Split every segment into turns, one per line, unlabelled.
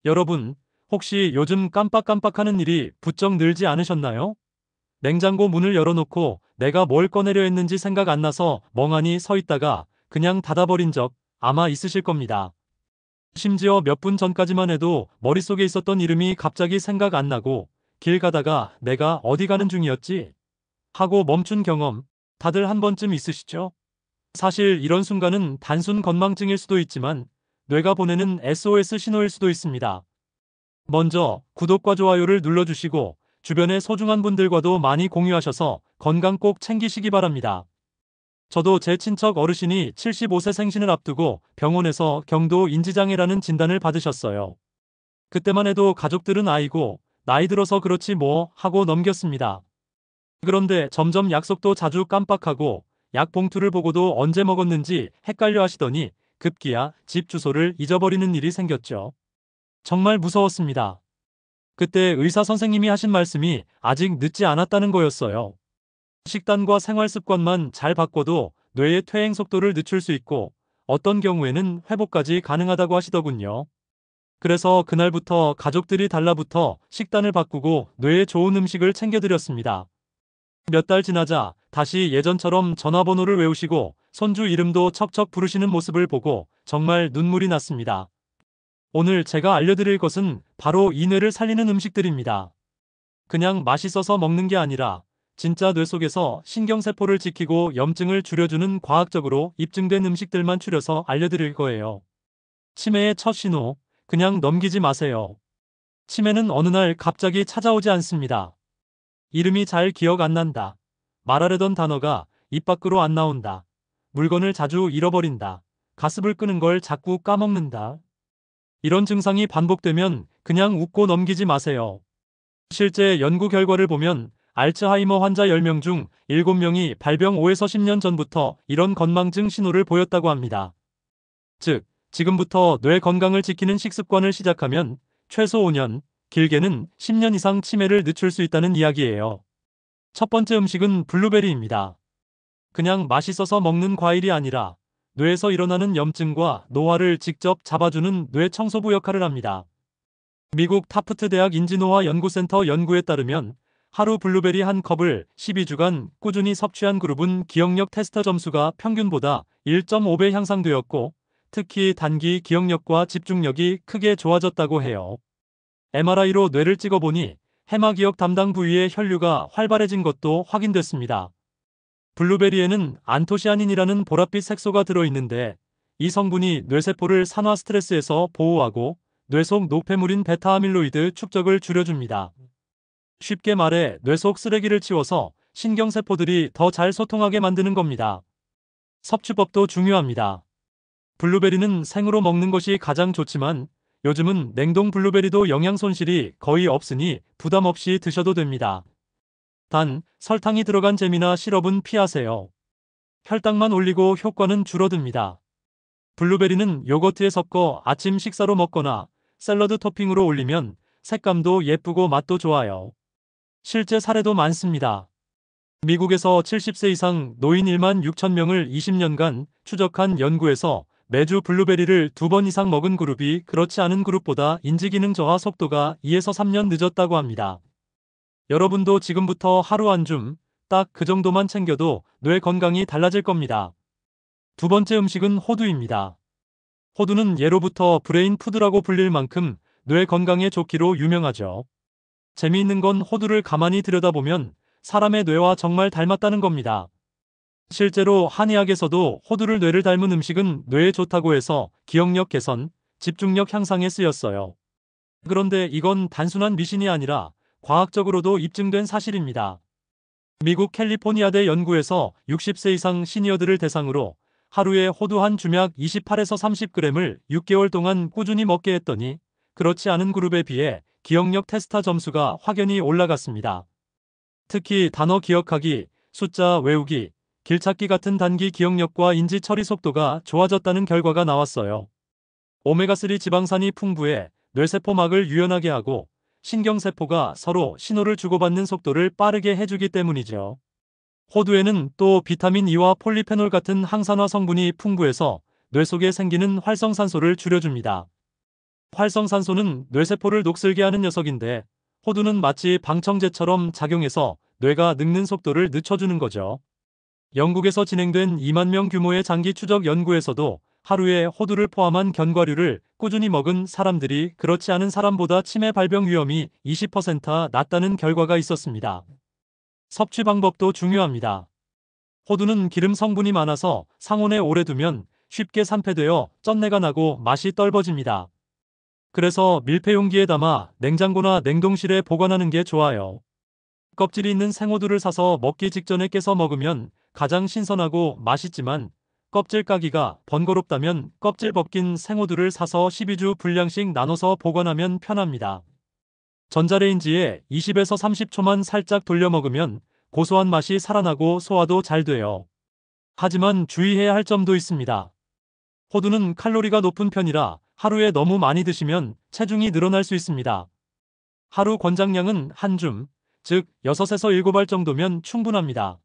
여러분, 혹시 요즘 깜빡깜빡하는 일이 부쩍 늘지 않으셨나요? 냉장고 문을 열어놓고 내가 뭘 꺼내려 했는지 생각 안 나서 멍하니 서 있다가 그냥 닫아버린 적 아마 있으실 겁니다. 심지어 몇 분 전까지만 해도 머릿속에 있었던 이름이 갑자기 생각 안 나고 길 가다가 내가 어디 가는 중이었지? 하고 멈춘 경험 다들 한 번쯤 있으시죠? 사실 이런 순간은 단순 건망증일 수도 있지만 뇌가 보내는 SOS 신호일 수도 있습니다. 먼저 구독과 좋아요를 눌러주시고 주변의 소중한 분들과도 많이 공유하셔서 건강 꼭 챙기시기 바랍니다. 저도 제 친척 어르신이 75세 생신을 앞두고 병원에서 경도 인지장애라는 진단을 받으셨어요. 그때만 해도 가족들은 아이고 나이 들어서 그렇지 뭐 하고 넘겼습니다. 그런데 점점 약속도 자주 깜빡하고 약 봉투를 보고도 언제 먹었는지 헷갈려 하시더니 급기야 집 주소를 잊어버리는 일이 생겼죠. 정말 무서웠습니다. 그때 의사 선생님이 하신 말씀이 아직 늦지 않았다는 거였어요. 식단과 생활 습관만 잘 바꿔도 뇌의 퇴행 속도를 늦출 수 있고 어떤 경우에는 회복까지 가능하다고 하시더군요. 그래서 그날부터 가족들이 달라붙어 식단을 바꾸고 뇌에 좋은 음식을 챙겨드렸습니다. 몇 달 지나자 다시 예전처럼 전화번호를 외우시고 손주 이름도 척척 부르시는 모습을 보고 정말 눈물이 났습니다. 오늘 제가 알려드릴 것은 바로 이 뇌를 살리는 음식들입니다. 그냥 맛있어서 먹는 게 아니라 진짜 뇌 속에서 신경세포를 지키고 염증을 줄여주는 과학적으로 입증된 음식들만 추려서 알려드릴 거예요. 치매의 첫 신호, 그냥 넘기지 마세요. 치매는 어느 날 갑자기 찾아오지 않습니다. 이름이 잘 기억 안 난다. 말하려던 단어가 입 밖으로 안 나온다. 물건을 자주 잃어버린다. 가습을 끄는 걸 자꾸 까먹는다. 이런 증상이 반복되면 그냥 웃고 넘기지 마세요. 실제 연구 결과를 보면 알츠하이머 환자 10명 중 7명이 발병 5에서 10년 전부터 이런 건망증 신호를 보였다고 합니다. 즉, 지금부터 뇌 건강을 지키는 식습관을 시작하면 최소 5년, 길게는 10년 이상 치매를 늦출 수 있다는 이야기예요. 첫 번째 음식은 블루베리입니다. 그냥 맛있어서 먹는 과일이 아니라 뇌에서 일어나는 염증과 노화를 직접 잡아주는 뇌 청소부 역할을 합니다. 미국 타프트 대학 인지노화 연구센터 연구에 따르면 하루 블루베리 한 컵을 12주간 꾸준히 섭취한 그룹은 기억력 테스트 점수가 평균보다 1.5배 향상되었고 특히 단기 기억력과 집중력이 크게 좋아졌다고 해요. MRI로 뇌를 찍어보니 해마기억 담당 부위의 혈류가 활발해진 것도 확인됐습니다. 블루베리에는 안토시아닌이라는 보랏빛 색소가 들어있는데 이 성분이 뇌세포를 산화 스트레스에서 보호하고 뇌 속 노폐물인 베타아밀로이드 축적을 줄여줍니다. 쉽게 말해 뇌 속 쓰레기를 치워서 신경세포들이 더 잘 소통하게 만드는 겁니다. 섭취법도 중요합니다. 블루베리는 생으로 먹는 것이 가장 좋지만 요즘은 냉동 블루베리도 영양 손실이 거의 없으니 부담 없이 드셔도 됩니다. 단, 설탕이 들어간 잼이나 시럽은 피하세요. 혈당만 올리고 효과는 줄어듭니다. 블루베리는 요거트에 섞어 아침 식사로 먹거나 샐러드 토핑으로 올리면 색감도 예쁘고 맛도 좋아요. 실제 사례도 많습니다. 미국에서 70세 이상 노인 1만 6천 명을 20년간 추적한 연구에서 매주 블루베리를 2번 이상 먹은 그룹이 그렇지 않은 그룹보다 인지기능 저하 속도가 2에서 3년 늦었다고 합니다. 여러분도 지금부터 하루 한 줌, 딱 그 정도만 챙겨도 뇌 건강이 달라질 겁니다. 두 번째 음식은 호두입니다. 호두는 예로부터 브레인 푸드라고 불릴 만큼 뇌 건강에 좋기로 유명하죠. 재미있는 건 호두를 가만히 들여다보면 사람의 뇌와 정말 닮았다는 겁니다. 실제로 한의학에서도 호두를 뇌를 닮은 음식은 뇌에 좋다고 해서 기억력 개선, 집중력 향상에 쓰였어요. 그런데 이건 단순한 미신이 아니라 과학적으로도 입증된 사실입니다. 미국 캘리포니아대 연구에서 60세 이상 시니어들을 대상으로 하루에 호두 한 주맥 28에서 30g을 6개월 동안 꾸준히 먹게 했더니 그렇지 않은 그룹에 비해 기억력 테스트 점수가 확연히 올라갔습니다. 특히 단어 기억하기, 숫자 외우기, 길찾기 같은 단기 기억력과 인지 처리 속도가 좋아졌다는 결과가 나왔어요. 오메가3 지방산이 풍부해 뇌세포막을 유연하게 하고 신경세포가 서로 신호를 주고받는 속도를 빠르게 해주기 때문이죠. 호두에는 또 비타민 E와 폴리페놀 같은 항산화 성분이 풍부해서 뇌 속에 생기는 활성산소를 줄여줍니다. 활성산소는 뇌세포를 녹슬게 하는 녀석인데 호두는 마치 방청제처럼 작용해서 뇌가 늙는 속도를 늦춰주는 거죠. 영국에서 진행된 2만 명 규모의 장기 추적 연구에서도 하루에 호두를 포함한 견과류를 꾸준히 먹은 사람들이 그렇지 않은 사람보다 치매 발병 위험이 20% 낮다는 결과가 있었습니다. 섭취 방법도 중요합니다. 호두는 기름 성분이 많아서 상온에 오래 두면 쉽게 산패되어 쩐내가 나고 맛이 떫어집니다. 그래서 밀폐 용기에 담아 냉장고나 냉동실에 보관하는 게 좋아요. 껍질이 있는 생호두를 사서 먹기 직전에 깨서 먹으면 가장 신선하고 맛있지만 껍질 까기가 번거롭다면 껍질 벗긴 생호두를 사서 12주 분량씩 나눠서 보관하면 편합니다. 전자레인지에 20에서 30초만 살짝 돌려 먹으면 고소한 맛이 살아나고 소화도 잘 돼요. 하지만 주의해야 할 점도 있습니다. 호두는 칼로리가 높은 편이라 하루에 너무 많이 드시면 체중이 늘어날 수 있습니다. 하루 권장량은 한 줌, 즉 6에서 7알 정도면 충분합니다.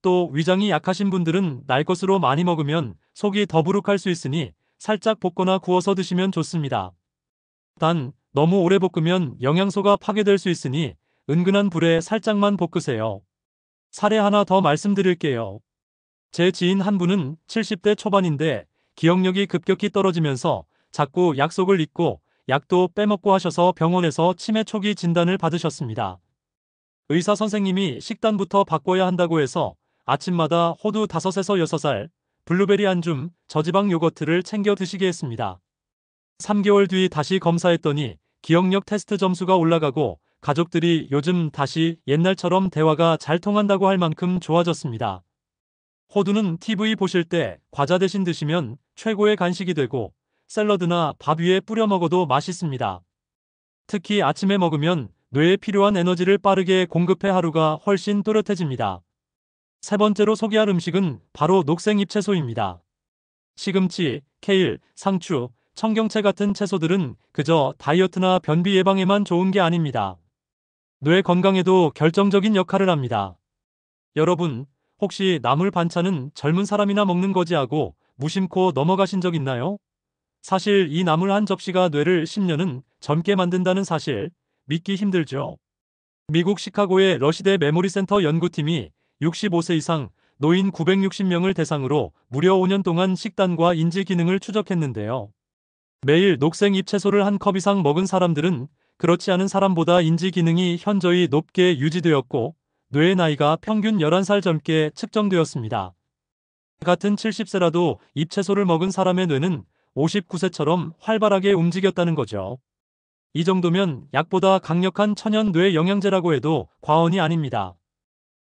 또 위장이 약하신 분들은 날 것으로 많이 먹으면 속이 더부룩할 수 있으니 살짝 볶거나 구워서 드시면 좋습니다. 단, 너무 오래 볶으면 영양소가 파괴될 수 있으니 은근한 불에 살짝만 볶으세요. 사례 하나 더 말씀드릴게요. 제 지인 한 분은 70대 초반인데 기억력이 급격히 떨어지면서 자꾸 약속을 잊고 약도 빼먹고 하셔서 병원에서 치매 초기 진단을 받으셨습니다. 의사 선생님이 식단부터 바꿔야 한다고 해서 아침마다 호두 5에서 6알, 블루베리 한 줌, 저지방 요거트를 챙겨 드시게 했습니다. 3개월 뒤 다시 검사했더니 기억력 테스트 점수가 올라가고 가족들이 요즘 다시 옛날처럼 대화가 잘 통한다고 할 만큼 좋아졌습니다. 호두는 TV 보실 때 과자 대신 드시면 최고의 간식이 되고 샐러드나 밥 위에 뿌려 먹어도 맛있습니다. 특히 아침에 먹으면 뇌에 필요한 에너지를 빠르게 공급해 하루가 훨씬 또렷해집니다. 세 번째로 소개할 음식은 바로 녹색 잎채소입니다. 시금치, 케일, 상추, 청경채 같은 채소들은 그저 다이어트나 변비 예방에만 좋은 게 아닙니다. 뇌 건강에도 결정적인 역할을 합니다. 여러분, 혹시 나물 반찬은 젊은 사람이나 먹는 거지 하고 무심코 넘어가신 적 있나요? 사실 이 나물 한 접시가 뇌를 10년은 젊게 만든다는 사실 믿기 힘들죠. 미국 시카고의 러시대 메모리 센터 연구팀이 65세 이상 노인 960명을 대상으로 무려 5년 동안 식단과 인지 기능을 추적했는데요. 매일 녹색 잎채소를 한 컵 이상 먹은 사람들은 그렇지 않은 사람보다 인지 기능이 현저히 높게 유지되었고 뇌의 나이가 평균 11살 젊게 측정되었습니다. 같은 70세라도 잎채소를 먹은 사람의 뇌는 59세처럼 활발하게 움직였다는 거죠. 이 정도면 약보다 강력한 천연 뇌 영양제라고 해도 과언이 아닙니다.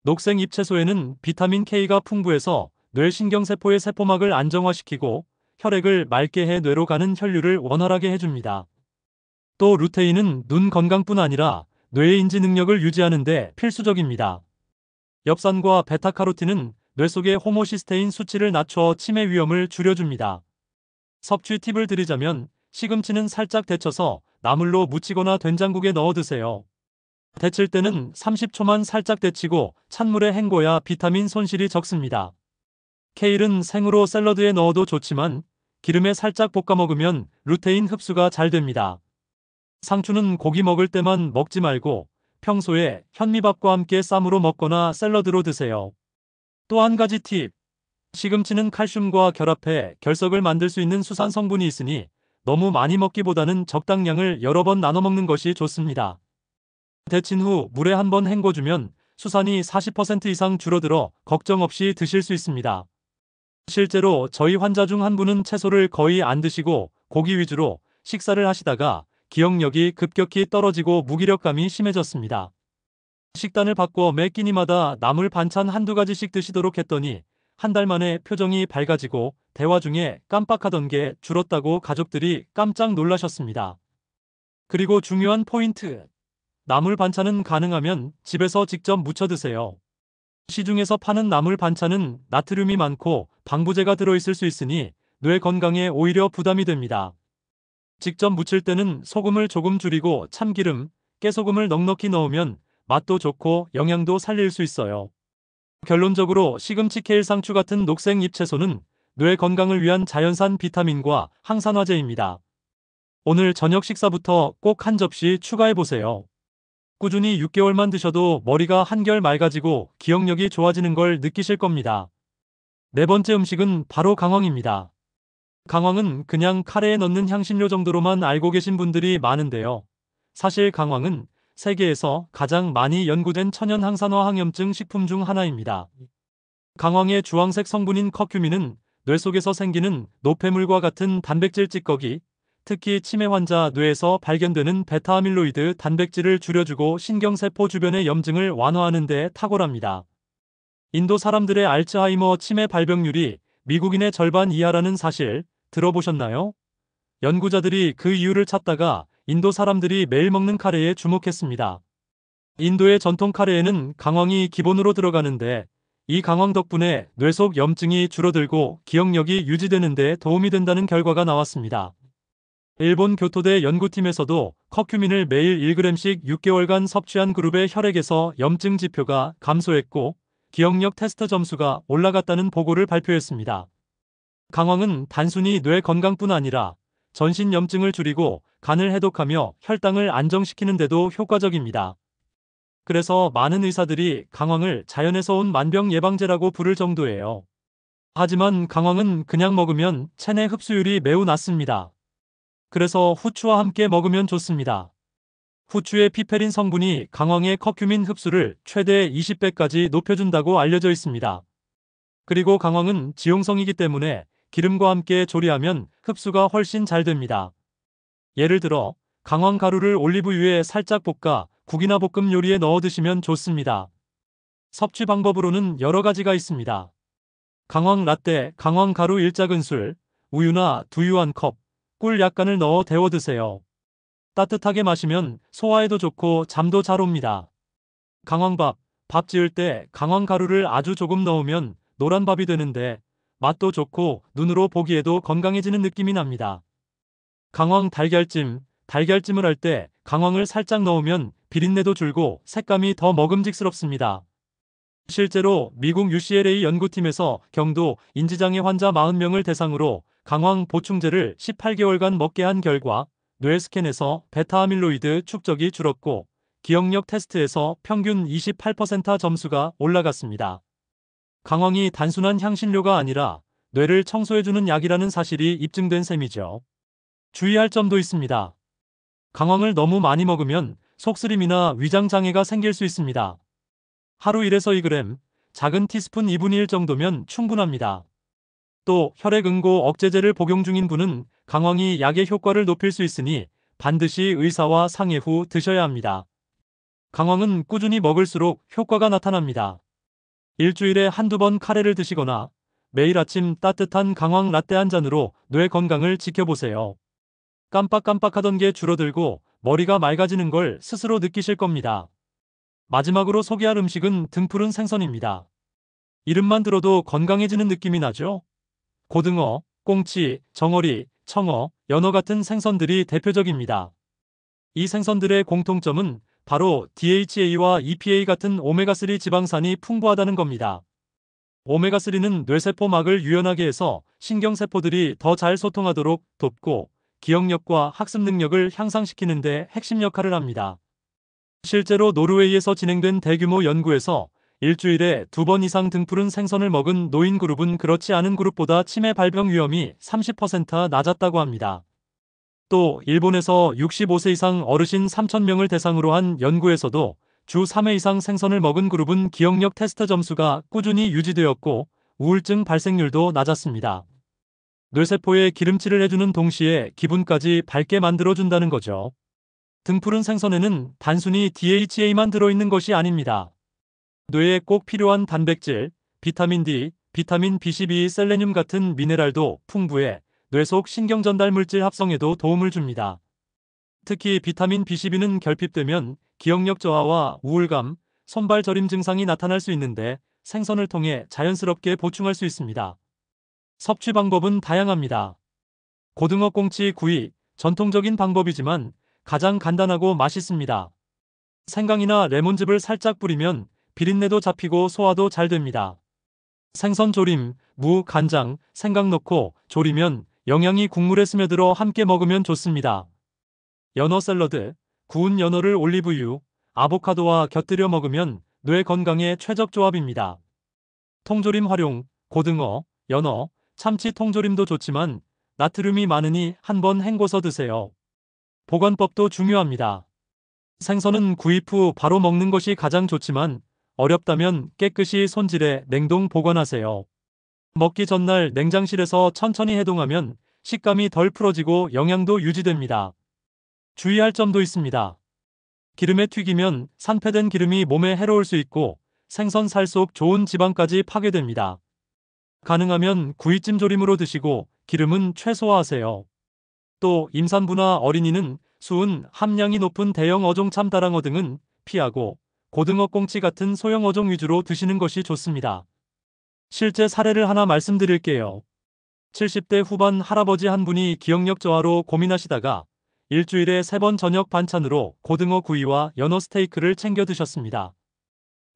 녹색 잎채소에는 비타민 K가 풍부해서 뇌신경세포의 세포막을 안정화시키고 혈액을 맑게 해 뇌로 가는 혈류를 원활하게 해줍니다. 또 루테인은 눈 건강뿐 아니라 뇌의 인지 능력을 유지하는 데 필수적입니다. 엽산과 베타카로틴은 뇌 속의 호모시스테인 수치를 낮춰 치매 위험을 줄여줍니다. 섭취 팁을 드리자면 시금치는 살짝 데쳐서 나물로 무치거나 된장국에 넣어 드세요. 데칠 때는 30초만 살짝 데치고 찬물에 헹궈야 비타민 손실이 적습니다. 케일은 생으로 샐러드에 넣어도 좋지만 기름에 살짝 볶아 먹으면 루테인 흡수가 잘 됩니다. 상추는 고기 먹을 때만 먹지 말고 평소에 현미밥과 함께 쌈으로 먹거나 샐러드로 드세요. 또 한 가지 팁. 시금치는 칼슘과 결합해 결석을 만들 수 있는 수산 성분이 있으니 너무 많이 먹기보다는 적당량을 여러 번 나눠 먹는 것이 좋습니다. 데친 후 물에 한번 헹궈주면 수산이 40% 이상 줄어들어 걱정 없이 드실 수 있습니다. 실제로 저희 환자 중 한 분은 채소를 거의 안 드시고 고기 위주로 식사를 하시다가 기억력이 급격히 떨어지고 무기력감이 심해졌습니다. 식단을 바꿔 매 끼니마다 나물 반찬 한두 가지씩 드시도록 했더니 한 달 만에 표정이 밝아지고 대화 중에 깜빡하던 게 줄었다고 가족들이 깜짝 놀라셨습니다. 그리고 중요한 포인트. 나물 반찬은 가능하면 집에서 직접 무쳐 드세요. 시중에서 파는 나물 반찬은 나트륨이 많고 방부제가 들어있을 수 있으니 뇌 건강에 오히려 부담이 됩니다. 직접 무칠 때는 소금을 조금 줄이고 참기름, 깨소금을 넉넉히 넣으면 맛도 좋고 영양도 살릴 수 있어요. 결론적으로 시금치, 케일, 상추 같은 녹색 잎채소는 뇌 건강을 위한 자연산 비타민과 항산화제입니다. 오늘 저녁 식사부터 꼭 한 접시 추가해보세요. 꾸준히 6개월만 드셔도 머리가 한결 맑아지고 기억력이 좋아지는 걸 느끼실 겁니다. 네 번째 음식은 바로 강황입니다. 강황은 그냥 카레에 넣는 향신료 정도로만 알고 계신 분들이 많은데요. 사실 강황은 세계에서 가장 많이 연구된 천연 항산화 항염증 식품 중 하나입니다. 강황의 주황색 성분인 커큐민은 뇌 속에서 생기는 노폐물과 같은 단백질 찌꺼기, 특히 치매 환자 뇌에서 발견되는 베타아밀로이드 단백질을 줄여주고 신경세포 주변의 염증을 완화하는 데 탁월합니다. 인도 사람들의 알츠하이머 치매 발병률이 미국인의 절반 이하라는 사실 들어보셨나요? 연구자들이 그 이유를 찾다가 인도 사람들이 매일 먹는 카레에 주목했습니다. 인도의 전통 카레에는 강황이 기본으로 들어가는데 이 강황 덕분에 뇌 속 염증이 줄어들고 기억력이 유지되는 데 도움이 된다는 결과가 나왔습니다. 일본 교토대 연구팀에서도 커큐민을 매일 1g씩 6개월간 섭취한 그룹의 혈액에서 염증 지표가 감소했고 기억력 테스트 점수가 올라갔다는 보고를 발표했습니다. 강황은 단순히 뇌 건강뿐 아니라 전신 염증을 줄이고 간을 해독하며 혈당을 안정시키는 데도 효과적입니다. 그래서 많은 의사들이 강황을 자연에서 온 만병 예방제라고 부를 정도예요. 하지만 강황은 그냥 먹으면 체내 흡수율이 매우 낮습니다. 그래서 후추와 함께 먹으면 좋습니다. 후추의 피페린 성분이 강황의 커큐민 흡수를 최대 20배까지 높여준다고 알려져 있습니다. 그리고 강황은 지용성이기 때문에 기름과 함께 조리하면 흡수가 훨씬 잘 됩니다. 예를 들어 강황 가루를 올리브유에 살짝 볶아 국이나 볶음 요리에 넣어 드시면 좋습니다. 섭취 방법으로는 여러 가지가 있습니다. 강황 라떼, 강황 가루 1작은술, 우유나 두유 1컵, 꿀 약간을 넣어 데워 드세요. 따뜻하게 마시면 소화에도 좋고 잠도 잘 옵니다. 강황밥, 밥 지을 때 강황 가루를 아주 조금 넣으면 노란 밥이 되는데 맛도 좋고 눈으로 보기에도 건강해지는 느낌이 납니다. 강황 달걀찜, 달걀찜을 할 때 강황을 살짝 넣으면 비린내도 줄고 색감이 더 먹음직스럽습니다. 실제로 미국 UCLA 연구팀에서 경도 인지장애 환자 40명을 대상으로 강황 보충제를 18개월간 먹게 한 결과 뇌 스캔에서 베타아밀로이드 축적이 줄었고 기억력 테스트에서 평균 28% 점수가 올라갔습니다. 강황이 단순한 향신료가 아니라 뇌를 청소해주는 약이라는 사실이 입증된 셈이죠. 주의할 점도 있습니다. 강황을 너무 많이 먹으면 속쓰림이나 위장 장애가 생길 수 있습니다. 하루 1에서 2g, 작은 티스푼 2분의 1 정도면 충분합니다. 또 혈액 응고 억제제를 복용 중인 분은 강황이 약의 효과를 높일 수 있으니 반드시 의사와 상의 후 드셔야 합니다. 강황은 꾸준히 먹을수록 효과가 나타납니다. 일주일에 한두 번 카레를 드시거나 매일 아침 따뜻한 강황 라떼 한 잔으로 뇌 건강을 지켜보세요. 깜빡깜빡하던 게 줄어들고 머리가 맑아지는 걸 스스로 느끼실 겁니다. 마지막으로 소개할 음식은 등푸른 생선입니다. 이름만 들어도 건강해지는 느낌이 나죠? 고등어, 꽁치, 정어리, 청어, 연어 같은 생선들이 대표적입니다. 이 생선들의 공통점은 바로 DHA와 EPA 같은 오메가3 지방산이 풍부하다는 겁니다. 오메가3는 뇌세포막을 유연하게 해서 신경세포들이 더 잘 소통하도록 돕고 기억력과 학습 능력을 향상시키는 데 핵심 역할을 합니다. 실제로 노르웨이에서 진행된 대규모 연구에서 일주일에 2번 이상 등푸른 생선을 먹은 노인 그룹은 그렇지 않은 그룹보다 치매 발병 위험이 30% 낮았다고 합니다. 또 일본에서 65세 이상 어르신 3,000명을 대상으로 한 연구에서도 주 3회 이상 생선을 먹은 그룹은 기억력 테스트 점수가 꾸준히 유지되었고 우울증 발생률도 낮았습니다. 뇌세포에 기름칠을 해주는 동시에 기분까지 밝게 만들어준다는 거죠. 등푸른 생선에는 단순히 DHA만 들어있는 것이 아닙니다. 뇌에 꼭 필요한 단백질, 비타민 D, 비타민 B12, 셀레늄 같은 미네랄도 풍부해 뇌 속 신경전달 물질 합성에도 도움을 줍니다. 특히 비타민 B12는 결핍되면 기억력 저하와 우울감, 손발 저림 증상이 나타날 수 있는데 생선을 통해 자연스럽게 보충할 수 있습니다. 섭취 방법은 다양합니다. 고등어 꽁치 구이, 전통적인 방법이지만 가장 간단하고 맛있습니다. 생강이나 레몬즙을 살짝 뿌리면 비린내도 잡히고 소화도 잘 됩니다. 생선 조림, 무, 간장, 생강 넣고 조리면 영양이 국물에 스며들어 함께 먹으면 좋습니다. 연어 샐러드, 구운 연어를 올리브유, 아보카도와 곁들여 먹으면 뇌 건강에 최적 조합입니다. 통조림 활용, 고등어, 연어, 참치 통조림도 좋지만 나트륨이 많으니 한번 헹궈서 드세요. 보관법도 중요합니다. 생선은 구입 후 바로 먹는 것이 가장 좋지만 어렵다면 깨끗이 손질해 냉동 보관하세요. 먹기 전날 냉장실에서 천천히 해동하면 식감이 덜 풀어지고 영양도 유지됩니다. 주의할 점도 있습니다. 기름에 튀기면 산패된 기름이 몸에 해로울 수 있고 생선 살 속 좋은 지방까지 파괴됩니다. 가능하면 구이찜 조림으로 드시고 기름은 최소화하세요. 또 임산부나 어린이는 수은 함량이 높은 대형 어종 참다랑어 등은 피하고 고등어 꽁치 같은 소형 어종 위주로 드시는 것이 좋습니다. 실제 사례를 하나 말씀드릴게요. 70대 후반 할아버지 한 분이 기억력 저하로 고민하시다가 일주일에 3번 저녁 반찬으로 고등어 구이와 연어 스테이크를 챙겨 드셨습니다.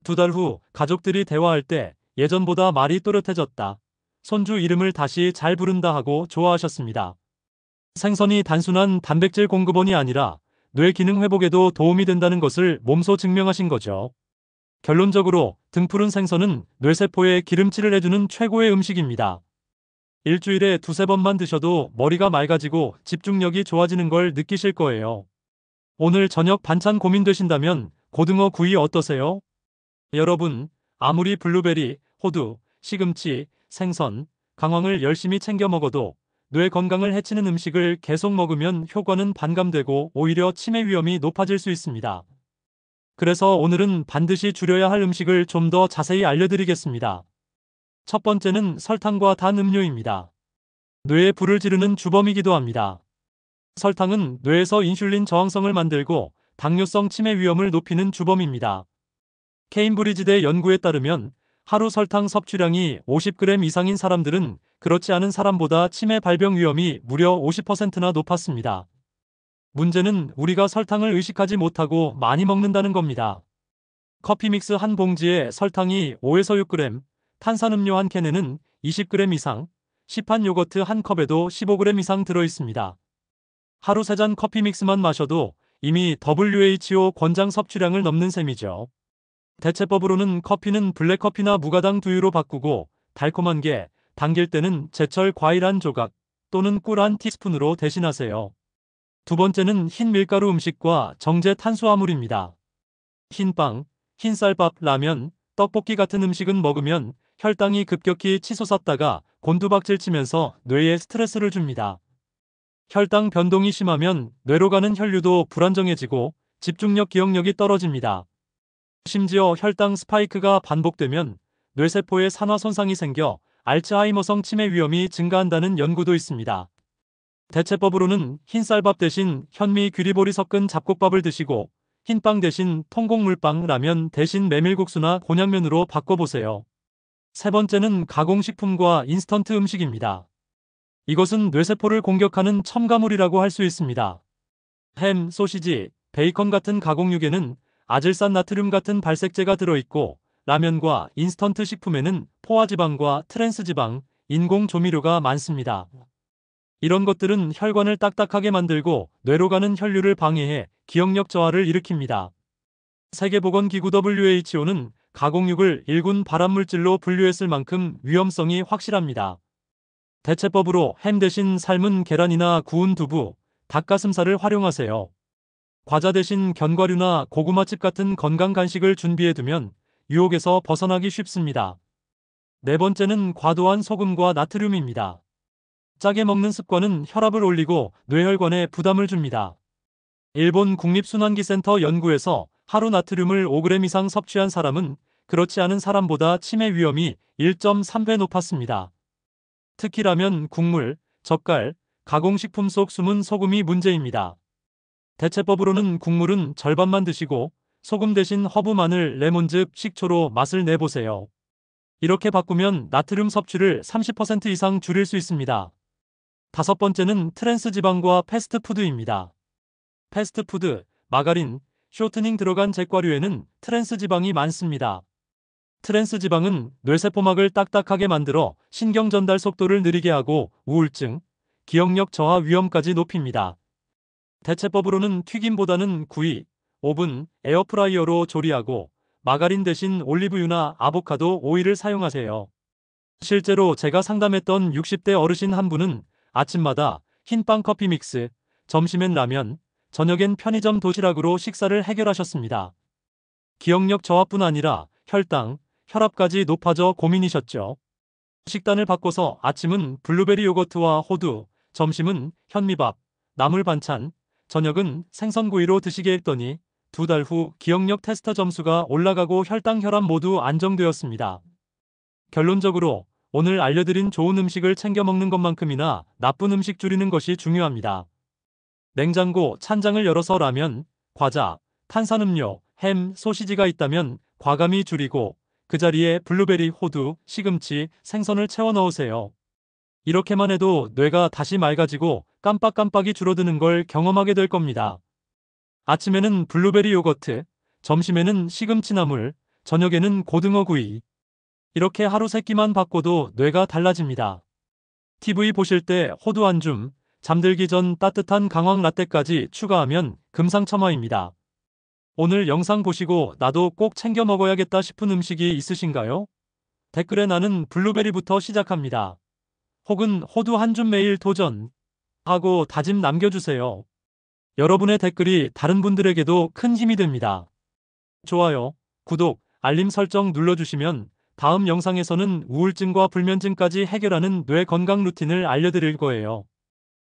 2달 후 가족들이 대화할 때 예전보다 말이 또렷해졌다. 손주 이름을 다시 잘 부른다 하고 좋아하셨습니다. 생선이 단순한 단백질 공급원이 아니라 뇌 기능 회복에도 도움이 된다는 것을 몸소 증명하신 거죠. 결론적으로 등푸른 생선은 뇌세포에 기름칠을 해주는 최고의 음식입니다. 일주일에 2~3번만 드셔도 머리가 맑아지고 집중력이 좋아지는 걸 느끼실 거예요. 오늘 저녁 반찬 고민되신다면 고등어 구이 어떠세요? 여러분, 아무리 블루베리, 호두, 시금치, 생선, 강황을 열심히 챙겨 먹어도 뇌 건강을 해치는 음식을 계속 먹으면 효과는 반감되고 오히려 치매 위험이 높아질 수 있습니다. 그래서 오늘은 반드시 줄여야 할 음식을 좀 더 자세히 알려드리겠습니다. 첫 번째는 설탕과 단 음료입니다. 뇌에 불을 지르는 주범이기도 합니다. 설탕은 뇌에서 인슐린 저항성을 만들고 당뇨성 치매 위험을 높이는 주범입니다. 케임브리지대 연구에 따르면 하루 설탕 섭취량이 50g 이상인 사람들은 그렇지 않은 사람보다 치매 발병 위험이 무려 50%나 높았습니다. 문제는 우리가 설탕을 의식하지 못하고 많이 먹는다는 겁니다. 커피 믹스 한 봉지에 설탕이 5에서 6g, 탄산음료 한 캔에는 20g 이상, 시판 요거트 한 컵에도 15g 이상 들어있습니다. 하루 3잔 커피 믹스만 마셔도 이미 WHO 권장 섭취량을 넘는 셈이죠. 대체법으로는 커피는 블랙커피나 무가당 두유로 바꾸고 달콤한 게 당길 때는 제철 과일 한 조각 또는 꿀 한 티스푼으로 대신하세요. 두 번째는 흰 밀가루 음식과 정제 탄수화물입니다. 흰빵, 흰쌀밥, 라면, 떡볶이 같은 음식은 먹으면 혈당이 급격히 치솟았다가 곤두박질 치면서 뇌에 스트레스를 줍니다. 혈당 변동이 심하면 뇌로 가는 혈류도 불안정해지고 집중력 기억력이 떨어집니다. 심지어 혈당 스파이크가 반복되면 뇌세포에 산화 손상이 생겨 알츠하이머성 치매 위험이 증가한다는 연구도 있습니다. 대체법으로는 흰쌀밥 대신 현미 귀리보리 섞은 잡곡밥을 드시고 흰빵 대신 통곡물빵, 라면 대신 메밀국수나 곤약면으로 바꿔보세요. 세 번째는 가공식품과 인스턴트 음식입니다. 이것은 뇌세포를 공격하는 첨가물이라고 할 수 있습니다. 햄, 소시지, 베이컨 같은 가공육에는 아질산 나트륨 같은 발색제가 들어있고 라면과 인스턴트 식품에는 포화지방과 트랜스지방, 인공 조미료가 많습니다. 이런 것들은 혈관을 딱딱하게 만들고 뇌로 가는 혈류를 방해해 기억력 저하를 일으킵니다. 세계보건기구 WHO는 가공육을 1군 발암물질로 분류했을 만큼 위험성이 확실합니다. 대체법으로 햄 대신 삶은 계란이나 구운 두부, 닭가슴살을 활용하세요. 과자 대신 견과류나 고구마칩 같은 건강 간식을 준비해두면 유혹에서 벗어나기 쉽습니다. 네 번째는 과도한 소금과 나트륨입니다. 짜게 먹는 습관은 혈압을 올리고 뇌혈관에 부담을 줍니다. 일본 국립순환기센터 연구에서 하루 나트륨을 5g 이상 섭취한 사람은 그렇지 않은 사람보다 치매 위험이 1.3배 높았습니다. 특히 라면, 국물, 젓갈, 가공식품 속 숨은 소금이 문제입니다. 대체법으로는 국물은 절반만 드시고 소금 대신 허브, 마늘, 레몬즙, 식초로 맛을 내보세요. 이렇게 바꾸면 나트륨 섭취를 30% 이상 줄일 수 있습니다. 다섯 번째는 트랜스지방과 패스트푸드입니다. 패스트푸드, 마가린, 쇼트닝 들어간 제과류에는 트랜스지방이 많습니다. 트랜스지방은 뇌세포막을 딱딱하게 만들어 신경 전달 속도를 느리게 하고 우울증, 기억력 저하 위험까지 높입니다. 대체법으로는 튀김보다는 구이, 오븐, 에어프라이어로 조리하고 마가린 대신 올리브유나 아보카도 오일을 사용하세요. 실제로 제가 상담했던 60대 어르신 한 분은 아침마다 흰빵 커피 믹스, 점심엔 라면, 저녁엔 편의점 도시락으로 식사를 해결하셨습니다. 기억력 저하뿐 아니라 혈당, 혈압까지 높아져 고민이셨죠. 식단을 바꿔서 아침은 블루베리 요거트와 호두, 점심은 현미밥, 나물 반찬, 저녁은 생선구이로 드시게 했더니 2달 후 기억력 테스터 점수가 올라가고 혈당, 혈압 모두 안정되었습니다. 결론적으로 오늘 알려드린 좋은 음식을 챙겨 먹는 것만큼이나 나쁜 음식 줄이는 것이 중요합니다. 냉장고 찬장을 열어서 라면, 과자, 탄산음료, 햄, 소시지가 있다면 과감히 줄이고 그 자리에 블루베리, 호두, 시금치, 생선을 채워 넣으세요. 이렇게만 해도 뇌가 다시 맑아지고 깜빡깜빡이 줄어드는 걸 경험하게 될 겁니다. 아침에는 블루베리 요거트, 점심에는 시금치나물, 저녁에는 고등어 구이. 이렇게 하루 3끼만 바꿔도 뇌가 달라집니다. TV 보실 때 호두 한 줌, 잠들기 전 따뜻한 강황 라떼까지 추가하면 금상첨화입니다. 오늘 영상 보시고 나도 꼭 챙겨 먹어야겠다 싶은 음식이 있으신가요? 댓글에 나는 블루베리부터 시작합니다. 혹은 호두 한 줌 매일 도전 하고 다짐 남겨주세요. 여러분의 댓글이 다른 분들에게도 큰 힘이 됩니다. 좋아요, 구독, 알림 설정 눌러주시면 다음 영상에서는 우울증과 불면증까지 해결하는 뇌 건강 루틴을 알려드릴 거예요.